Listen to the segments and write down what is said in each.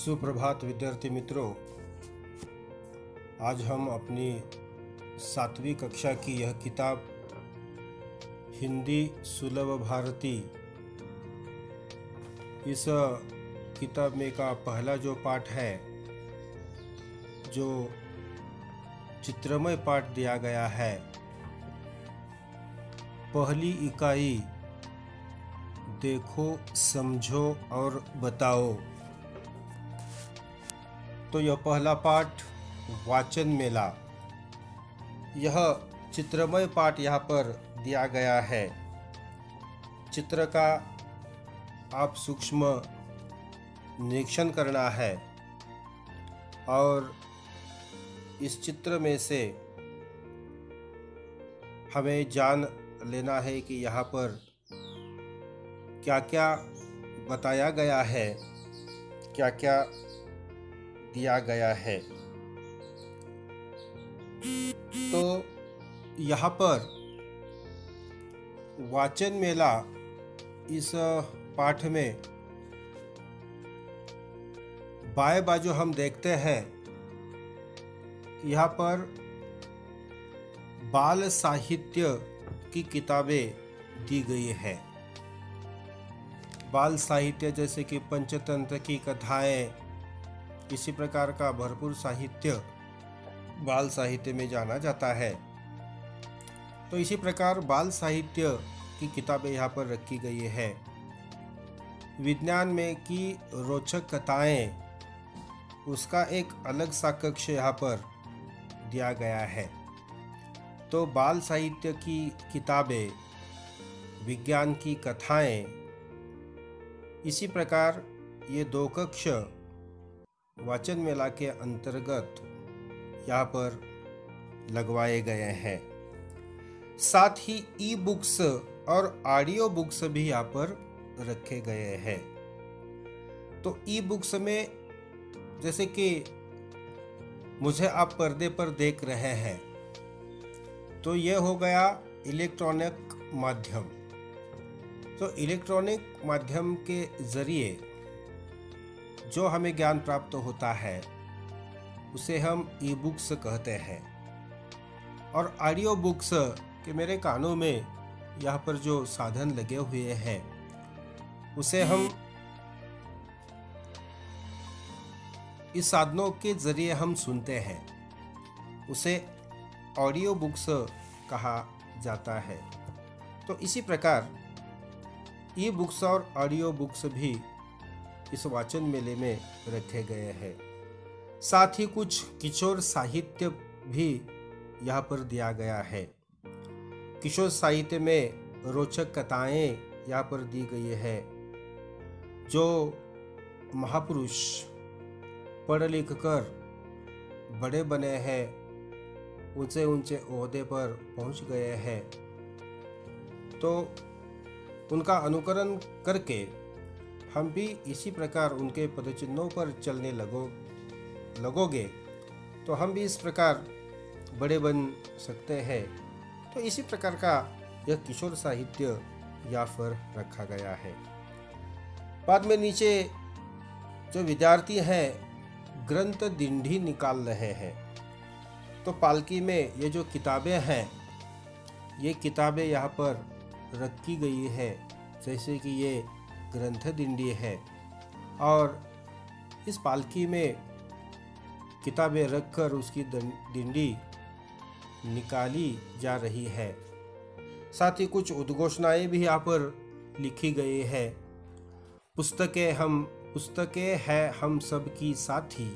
सुप्रभात विद्यार्थी मित्रों, आज हम अपनी 7वीं कक्षा की यह किताब हिंदी सुलभ भारती, इस किताब में का पहला जो पाठ है, जो चित्रमय पाठ दिया गया है, पहली इकाई देखो, समझो और बताओ। तो यह पहला पाठ वाचन मेला, यह चित्रमय पाठ यहाँ पर दिया गया है। चित्र का आप सूक्ष्म निरीक्षण करना है और इस चित्र में से हमें जान लेना है कि यहाँ पर क्या क्या बताया गया है, क्या क्या दिया गया है। तो यहाँ पर वाचन मेला इस पाठ में बाएं बाजू हम देखते हैं, यहाँ पर बाल साहित्य की किताबें दी गई है। बाल साहित्य जैसे कि पंचतंत्र की कथाएं, इसी प्रकार का भरपूर साहित्य बाल साहित्य में जाना जाता है। तो इसी प्रकार बाल साहित्य की किताबें यहाँ पर रखी गई है। विज्ञान में की रोचक कथाएं, उसका एक अलग सा कक्ष यहाँ पर दिया गया है। तो बाल साहित्य की किताबें, विज्ञान की कथाएं, इसी प्रकार ये दो कक्ष वाचन मेला के अंतर्गत यहाँ पर लगवाए गए हैं। साथ ही ई बुक्स और ऑडियो बुक्स भी यहाँ पर रखे गए हैं। तो ई बुक्स में जैसे कि मुझे आप पर्दे पर देख रहे हैं, तो यह हो गया इलेक्ट्रॉनिक माध्यम। तो इलेक्ट्रॉनिक माध्यम के जरिए जो हमें ज्ञान प्राप्त होता है, उसे हम ई बुक्स कहते हैं। और ऑडियो बुक्स के मेरे कानों में यहाँ पर जो साधन लगे हुए हैं, उसे हम इस साधनों के जरिए हम सुनते हैं, उसे ऑडियो बुक्स कहा जाता है। तो इसी प्रकार ई बुक्स और ऑडियो बुक्स भी इस वाचन मेले में रखे गए हैं। साथ ही कुछ किशोर साहित्य भी यहाँ पर दिया गया है। किशोर साहित्य में रोचक कथाएं यहाँ पर दी गई है। जो महापुरुष पढ़ लिख कर बड़े बने हैं, ऊंचे ऊंचे ओहदे पर पहुंच गए हैं, तो उनका अनुकरण करके हम भी इसी प्रकार उनके पदचिन्हों पर चलने लगोगे तो हम भी इस प्रकार बड़े बन सकते हैं। तो इसी प्रकार का यह किशोर साहित्य यहाँ पर रखा गया है। बाद में नीचे जो विद्यार्थी हैं, ग्रंथ दिंडी निकाल रहे हैं। तो पालकी में ये जो किताबें हैं, ये किताबें यहाँ पर रखी गई है, जैसे कि ये ग्रंथ दिंडी है और इस पालकी में किताबें रखकर उसकी दिंडी निकाली जा रही है। साथ ही कुछ उद्घोषणाएं भी यहाँ पर लिखी गई है। पुस्तकें हैं हम सबकी साथी,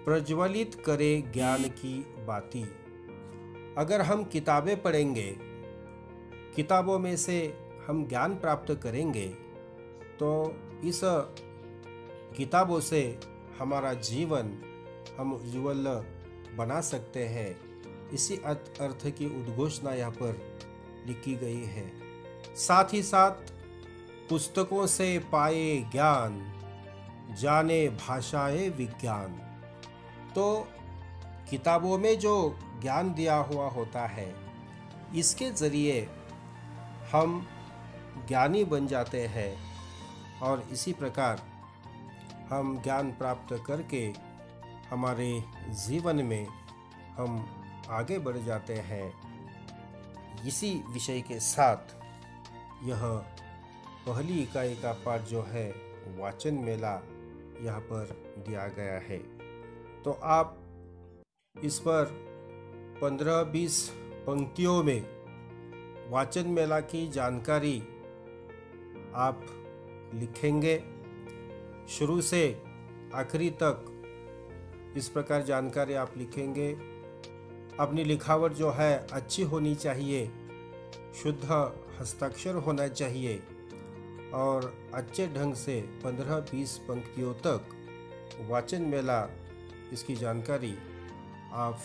प्रज्वलित करे ज्ञान की बाती। अगर हम किताबें पढ़ेंगे, किताबों में से हम ज्ञान प्राप्त करेंगे, तो इस किताबों से हमारा जीवन हम उज्ज्वल बना सकते हैं। इसी अर्थ की उद्घोषणा यहाँ पर लिखी गई है। साथ ही साथ पुस्तकों से पाए ज्ञान, जाने भाषाए विज्ञान। तो किताबों में जो ज्ञान दिया हुआ होता है, इसके जरिए हम ज्ञानी बन जाते हैं और इसी प्रकार हम ज्ञान प्राप्त करके हमारे जीवन में हम आगे बढ़ जाते हैं। इसी विषय के साथ यह पहली इकाई का पाठ जो है वाचन मेला यहाँ पर दिया गया है। तो आप इस पर 15-20 पंक्तियों में वाचन मेला की जानकारी आप लिखेंगे। शुरू से आखिरी तक इस प्रकार जानकारी आप लिखेंगे। अपनी लिखावट जो है अच्छी होनी चाहिए, शुद्ध हस्ताक्षर होना चाहिए और अच्छे ढंग से 15-20 पंक्तियों तक वाचन मेला इसकी जानकारी आप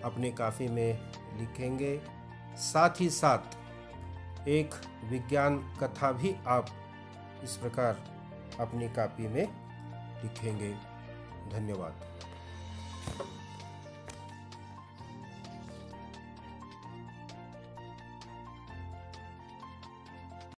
अपने काफ़ी में लिखेंगे। साथ ही साथ एक विज्ञान कथा भी आप इस प्रकार अपनी कॉपी में लिखेंगे। धन्यवाद।